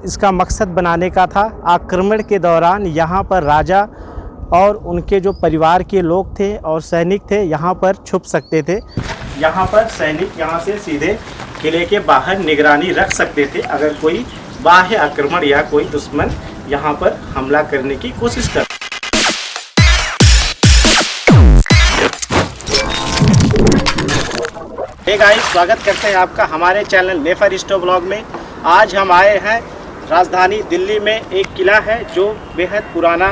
इसका मकसद बनाने का था। आक्रमण के दौरान यहाँ पर राजा और उनके जो परिवार के लोग थे और सैनिक थे यहाँ पर छुप सकते थे। यहाँ पर सैनिक यहाँ से सीधे किले के बाहर निगरानी रख सकते थे अगर कोई बाह्य आक्रमण या कोई दुश्मन यहाँ पर हमला करने की कोशिश कर। हे गाइस, स्वागत करते हैं आपका हमारे चैनल नेफर ब्लॉग में। आज हम आए हैं राजधानी दिल्ली में। एक किला है जो बेहद पुराना,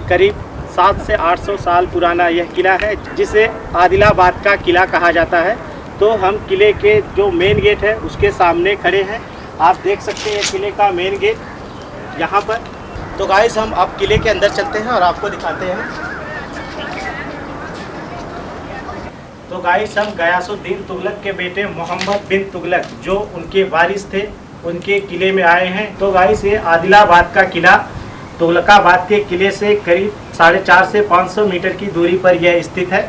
करीब 700 से 800 साल पुराना यह किला है, जिसे आदिलाबाद का किला कहा जाता है। तो हम किले के जो मेन गेट है उसके सामने खड़े हैं। आप देख सकते हैं किले का मेन गेट यहाँ पर। तो गाइस, हम अब किले के अंदर चलते हैं और आपको दिखाते हैं। तो गाइस, हम गयासुद्दीन तुगलक के बेटे मोहम्मद बिन तुगलक, जो उनके वारिस थे, उनके किले में आए हैं। तो गाइस, ये आदिलाबाद का किला तुगलकाबाद के किले से करीब 450 से 500 मीटर की दूरी पर यह स्थित है,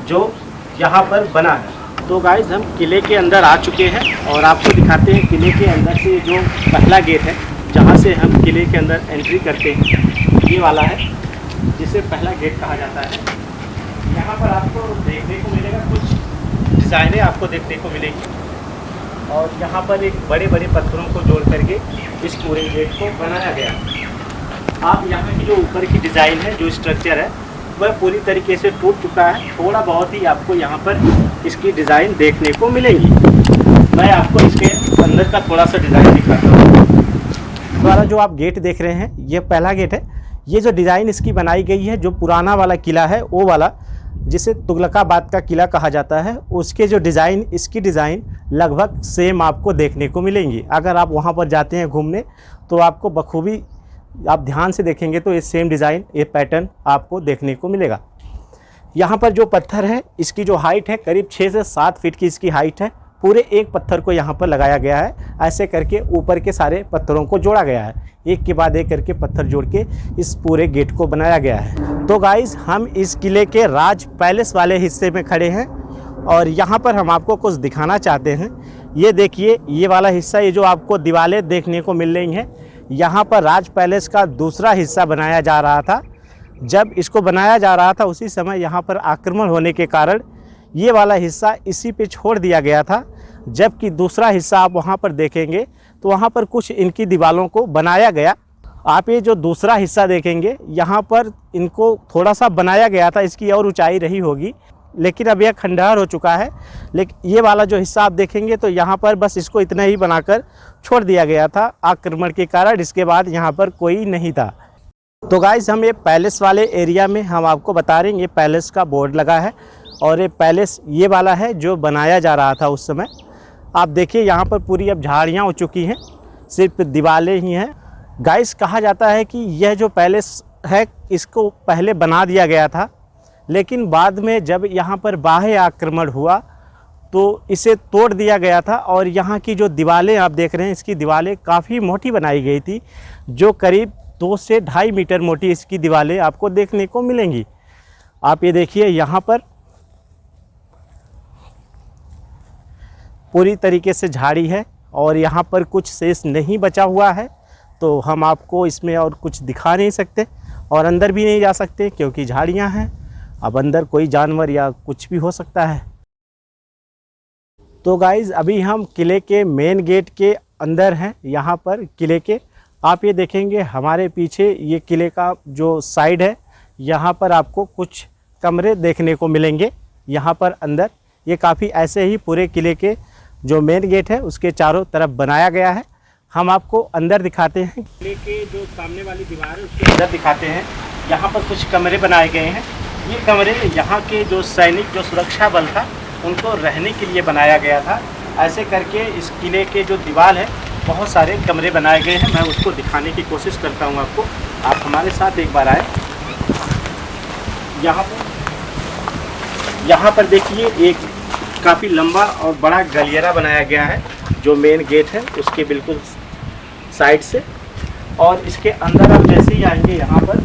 जो यहाँ पर बना है। तो गाइस, हम किले के अंदर आ चुके हैं और आपको दिखाते हैं किले के अंदर से जो पहला गेट है, जहाँ से हम किले के अंदर एंट्री करते हैं, ये वाला है, जिसे पहला गेट कहा जाता है। यहाँ पर आपको देखने को मिलेगा कुछ डिज़ाइनें आपको देखने को मिलेगी और यहाँ पर एक बड़े बड़े पत्थरों को जोड़ करके इस पूरे गेट को बनाया गया। आप यहाँ की जो ऊपर की डिज़ाइन है, जो स्ट्रक्चर है, वह पूरी तरीके से टूट चुका है। थोड़ा बहुत ही आपको यहाँ पर इसकी डिज़ाइन देखने को मिलेगी। मैं आपको इसके अंदर का थोड़ा सा डिज़ाइन दिखाता हूँ। द्वारा जो आप गेट देख रहे हैं, ये पहला गेट है। ये जो डिज़ाइन इसकी बनाई गई है, जो पुराना वाला किला है, वो वाला जिसे तुगलकाबाद का किला कहा जाता है, उसके जो डिज़ाइन, इसकी डिज़ाइन लगभग सेम आपको देखने को मिलेंगी। अगर आप वहाँ पर जाते हैं घूमने तो आपको बखूबी, आप ध्यान से देखेंगे तो ये सेम डिज़ाइन, ये पैटर्न आपको देखने को मिलेगा। यहाँ पर जो पत्थर है, इसकी जो हाइट है करीब 6 से 7 फीट की इसकी हाइट है। पूरे एक पत्थर को यहाँ पर लगाया गया है। ऐसे करके ऊपर के सारे पत्थरों को जोड़ा गया है। एक के बाद एक करके पत्थर जोड़ के इस पूरे गेट को बनाया गया है। तो गाइस, हम इस किले के राज पैलेस वाले हिस्से में खड़े हैं और यहाँ पर हम आपको कुछ दिखाना चाहते हैं। ये देखिए, ये वाला हिस्सा, ये जो आपको दीवारें देखने को मिल रही हैं, यहाँ पर राज पैलेस का दूसरा हिस्सा बनाया जा रहा था। जब इसको बनाया जा रहा था उसी समय यहाँ पर आक्रमण होने के कारण ये वाला हिस्सा इसी पे छोड़ दिया गया था। जबकि दूसरा हिस्सा आप वहाँ पर देखेंगे तो वहाँ पर कुछ इनकी दीवारों को बनाया गया। आप ये जो दूसरा हिस्सा देखेंगे, यहाँ पर इनको थोड़ा सा बनाया गया था, इसकी और ऊंचाई रही होगी, लेकिन अब यह खंडहर हो चुका है। लेकिन ये वाला जो हिस्सा आप देखेंगे तो यहाँ पर बस इसको इतना ही बनाकर छोड़ दिया गया था आक्रमण के कारण। इसके बाद यहाँ पर कोई नहीं था। तो गाइस, हम ये पैलेस वाले एरिया में हम आपको बता रहे हैं, ये पैलेस का बोर्ड लगा है और ये पैलेस ये वाला है जो बनाया जा रहा था उस समय। आप देखिए, यहाँ पर पूरी अब झाड़ियाँ हो चुकी हैं, सिर्फ दीवारें ही हैं। गाइस, कहा जाता है कि यह जो पैलेस है, इसको पहले बना दिया गया था, लेकिन बाद में जब यहाँ पर बाह्य आक्रमण हुआ तो इसे तोड़ दिया गया था। और यहाँ की जो दीवारें आप देख रहे हैं, इसकी दीवारें काफ़ी मोटी बनाई गई थी, जो करीब 2 से 2.5 मीटर मोटी इसकी दीवारें आपको देखने को मिलेंगी। आप ये देखिए, यहाँ पर पूरी तरीके से झाड़ी है और यहाँ पर कुछ शेष नहीं बचा हुआ है। तो हम आपको इसमें और कुछ दिखा नहीं सकते और अंदर भी नहीं जा सकते क्योंकि झाड़ियाँ हैं। अब अंदर कोई जानवर या कुछ भी हो सकता है। तो गाइज़, अभी हम किले के मेन गेट के अंदर हैं। यहाँ पर किले के आप ये देखेंगे, हमारे पीछे ये किले का जो साइड है, यहाँ पर आपको कुछ कमरे देखने को मिलेंगे। यहाँ पर अंदर ये काफ़ी ऐसे ही पूरे किले के जो मेन गेट है उसके चारों तरफ बनाया गया है। हम आपको अंदर दिखाते हैं। किले के जो सामने वाली दीवार है उसके अंदर दिखाते हैं। यहाँ पर कुछ कमरे बनाए गए हैं। ये कमरे यहाँ के जो सैनिक, जो सुरक्षा बल था, उनको रहने के लिए बनाया गया था। ऐसे करके इस किले के जो दीवार है, बहुत सारे कमरे बनाए गए हैं। मैं उसको दिखाने की कोशिश करता हूँ आपको। आप हमारे साथ एक बार आए। यहाँ पर देखिए, एक काफ़ी लंबा और बड़ा गलियारा बनाया गया है, जो मेन गेट है उसके बिल्कुल साइड से। और इसके अंदर आप जैसे ही आएंगे यहाँ पर,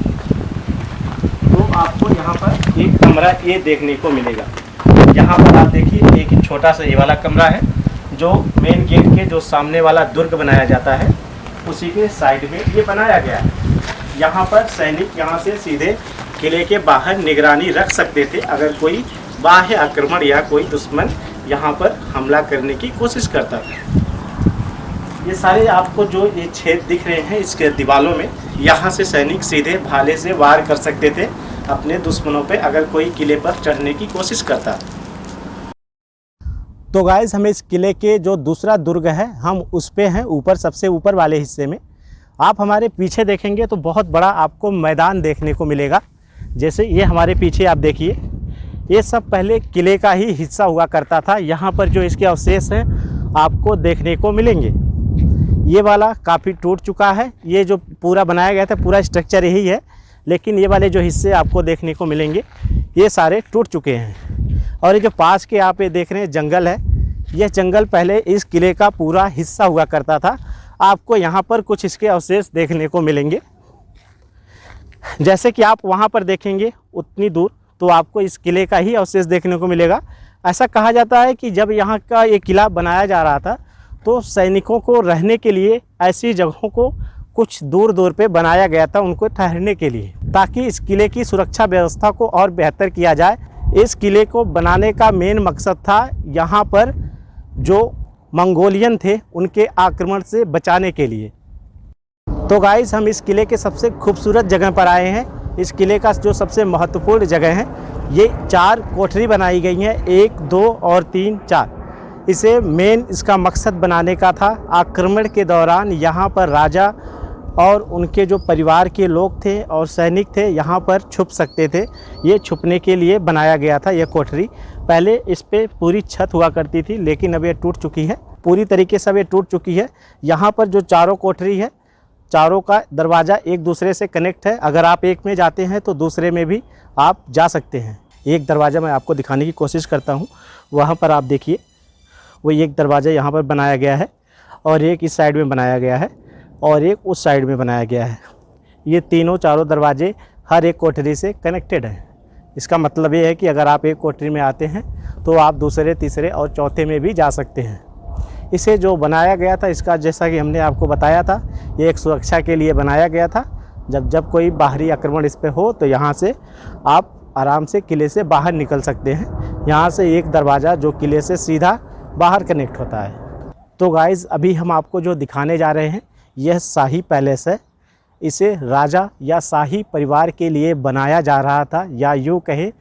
तो आपको यहाँ पर एक कमरा ये देखने को मिलेगा। यहाँ पर आप देखिए, एक छोटा सा ये वाला कमरा है, जो मेन गेट के जो सामने वाला दुर्ग बनाया जाता है, उसी के साइड में ये बनाया गया है। यहाँ पर सैनिक यहाँ से सीधे किले के बाहर निगरानी रख सकते थे अगर कोई बाह्य आक्रमण या कोई दुश्मन यहाँ पर हमला करने की कोशिश करता था। ये सारे आपको जो ये छेद दिख रहे हैं इसके दीवारों में, यहाँ से सैनिक सीधे भाले से वार कर सकते थे अपने दुश्मनों पे अगर कोई किले पर चढ़ने की कोशिश करता। तो गाइस हमें इस किले के जो दूसरा दुर्ग है हम उस पे हैं, ऊपर सबसे ऊपर वाले हिस्से में। आप हमारे पीछे देखेंगे तो बहुत बड़ा आपको मैदान देखने को मिलेगा। जैसे ये हमारे पीछे आप देखिए, ये सब पहले किले का ही हिस्सा हुआ करता था। यहाँ पर जो इसके अवशेष हैं आपको देखने को मिलेंगे। ये वाला काफ़ी टूट चुका है, ये जो पूरा बनाया गया था पूरा स्ट्रक्चर यही है, लेकिन ये वाले जो हिस्से आपको देखने को मिलेंगे ये सारे टूट चुके हैं। और ये जो पास के आप ये देख रहे हैं जंगल है, यह जंगल पहले इस किले का पूरा हिस्सा हुआ करता था। आपको यहाँ पर कुछ इसके अवशेष देखने को मिलेंगे। जैसे कि आप वहाँ पर देखेंगे उतनी दूर तो आपको इस किले का ही अवशेष देखने को मिलेगा। ऐसा कहा जाता है कि जब यहाँ का ये किला बनाया जा रहा था तो सैनिकों को रहने के लिए ऐसी जगहों को कुछ दूर दूर पे बनाया गया था उनको ठहरने के लिए, ताकि इस किले की सुरक्षा व्यवस्था को और बेहतर किया जाए। इस किले को बनाने का मेन मकसद था यहाँ पर जो मंगोलियन थे उनके आक्रमण से बचाने के लिए। तो गाइस हम इस किले के सबसे खूबसूरत जगह पर आए हैं। इस किले का जो सबसे महत्वपूर्ण जगह है, ये 4 कोठरी बनाई गई हैं, 1, 2 और 3, 4। इसे मेन इसका मकसद बनाने का था आक्रमण के दौरान यहाँ पर राजा और उनके जो परिवार के लोग थे और सैनिक थे यहाँ पर छुप सकते थे। ये छुपने के लिए बनाया गया था यह कोठरी। पहले इस पे पूरी छत हुआ करती थी लेकिन अब ये टूट चुकी है, पूरी तरीके से अब ये टूट चुकी है। यहाँ पर जो चारों कोठरी है, चारों का दरवाज़ा एक दूसरे से कनेक्ट है। अगर आप एक में जाते हैं तो दूसरे में भी आप जा सकते हैं। एक दरवाज़ा मैं आपको दिखाने की कोशिश करता हूँ। वहाँ पर आप देखिए, वो एक दरवाज़ा यहाँ पर बनाया गया है और एक इस साइड में बनाया गया है और एक उस साइड में बनाया गया है। ये तीनों चारों दरवाजे हर एक कोठरी से कनेक्टेड हैं। इसका मतलब ये है कि अगर आप एक कोठरी में आते हैं तो आप दूसरे, तीसरे और चौथे में भी जा सकते हैं। इसे जो बनाया गया था, इसका जैसा कि हमने आपको बताया था, ये एक सुरक्षा के लिए बनाया गया था। जब कोई बाहरी आक्रमण इस पे हो तो यहाँ से आप आराम से किले से बाहर निकल सकते हैं। यहाँ से एक दरवाज़ा जो किले से सीधा बाहर कनेक्ट होता है। तो गाइज़ अभी हम आपको जो दिखाने जा रहे हैं यह शाही पैलेस है। इसे राजा या शाही परिवार के लिए बनाया जा रहा था, या यूँ कहें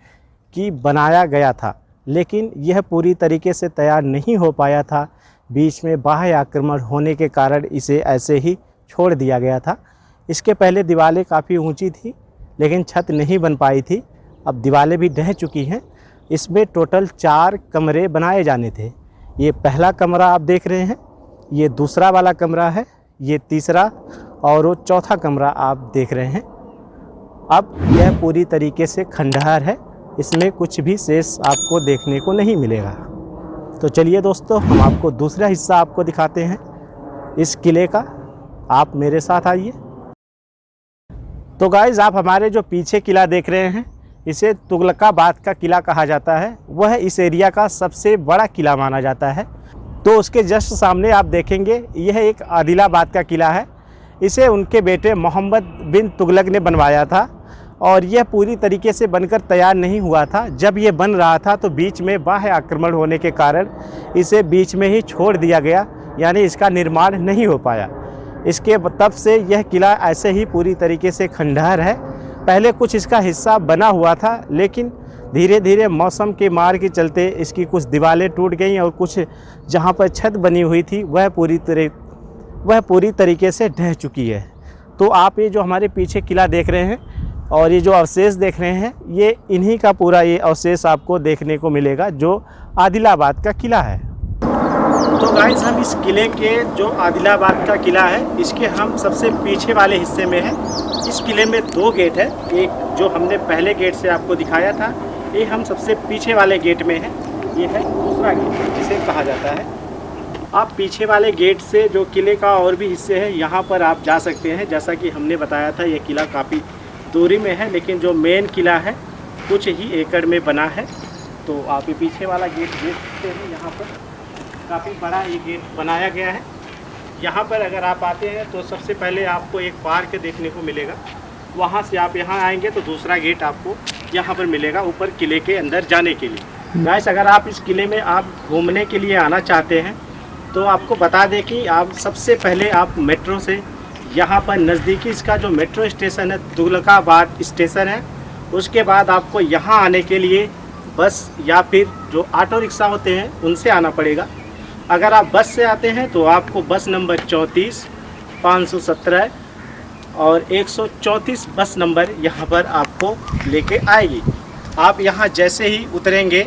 कि बनाया गया था, लेकिन यह पूरी तरीके से तैयार नहीं हो पाया था। बीच में बाह्य आक्रमण होने के कारण इसे ऐसे ही छोड़ दिया गया था। इसके पहले दीवारें काफ़ी ऊंची थी लेकिन छत नहीं बन पाई थी। अब दीवारें भी ढह चुकी हैं। इसमें टोटल 4 कमरे बनाए जाने थे। ये पहला कमरा आप देख रहे हैं, ये दूसरा वाला कमरा है, ये तीसरा और वो चौथा कमरा आप देख रहे हैं। अब यह पूरी तरीके से खंडहर है, इसमें कुछ भी शेष आपको देखने को नहीं मिलेगा। तो चलिए दोस्तों, हम आपको दूसरा हिस्सा आपको दिखाते हैं इस किले का। आप मेरे साथ आइए। तो गाइज़ आप हमारे जो पीछे किला देख रहे हैं, इसे तुगलकाबाद का किला कहा जाता है। वह इस एरिया का सबसे बड़ा किला माना जाता है। तो उसके जस्ट सामने आप देखेंगे यह एक आदिलाबाद का किला है। इसे उनके बेटे मोहम्मद बिन तुगलक ने बनवाया था और यह पूरी तरीके से बनकर तैयार नहीं हुआ था। जब ये बन रहा था तो बीच में बाह्य आक्रमण होने के कारण इसे बीच में ही छोड़ दिया गया, यानी इसका निर्माण नहीं हो पाया। इसके तब से यह किला ऐसे ही पूरी तरीके से खंडहर है। पहले कुछ इसका हिस्सा बना हुआ था, लेकिन धीरे धीरे मौसम के मार के चलते इसकी कुछ दीवारें टूट गईं और कुछ जहाँ पर छत बनी हुई थी वह पूरी तरीके से ढह चुकी है। तो आप ये जो हमारे पीछे किला देख रहे हैं और ये जो अवशेष देख रहे हैं, ये इन्हीं का पूरा ये अवशेष आपको देखने को मिलेगा जो आदिलाबाद का किला है। तो गाइस हम इस किले के जो आदिलाबाद का किला है, इसके हम सबसे पीछे वाले हिस्से में हैं। इस किले में 2 गेट है। एक जो हमने पहले गेट से आपको दिखाया था, ये हम सबसे पीछे वाले गेट में है। ये है दूसरा गेट जिसे कहा जाता है। आप पीछे वाले गेट से जो किले का और भी हिस्से हैं यहाँ पर आप जा सकते हैं। जैसा कि हमने बताया था, ये किला काफ़ी दूरी में है, लेकिन जो मेन किला है कुछ ही एकड़ में बना है। तो आप ये पीछे वाला गेट देख सकते हैं, यहाँ पर काफ़ी बड़ा ये गेट बनाया गया है। यहाँ पर अगर आप आते हैं तो सबसे पहले आपको एक पार्क देखने को मिलेगा। वहाँ से आप यहाँ आएंगे तो दूसरा गेट आपको यहाँ पर मिलेगा ऊपर किले के अंदर जाने के लिए। गाइस अगर आप इस किले में आप घूमने के लिए आना चाहते हैं तो आपको बता दें कि आप सबसे पहले आप मेट्रो से यहाँ पर नज़दीकी इसका जो मेट्रो स्टेशन है तुगलकाबाद स्टेशन है, उसके बाद आपको यहाँ आने के लिए बस या फिर जो ऑटो रिक्शा होते हैं उनसे आना पड़ेगा। अगर आप बस से आते हैं तो आपको बस नंबर 34, 517 और 134 बस नंबर यहाँ पर आपको लेके आएगी। आप यहाँ जैसे ही उतरेंगे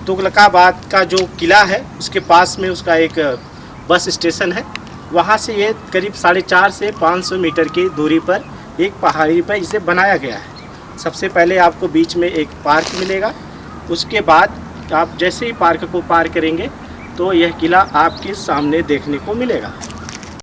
तुगलकाबाद का जो किला है उसके पास में उसका एक बस स्टेशन है। वहाँ से ये करीब 450 से 500 मीटर की दूरी पर एक पहाड़ी पर इसे बनाया गया है। सबसे पहले आपको बीच में एक पार्क मिलेगा, उसके बाद आप जैसे ही पार्क को पार करेंगे तो यह किला आपके सामने देखने को मिलेगा।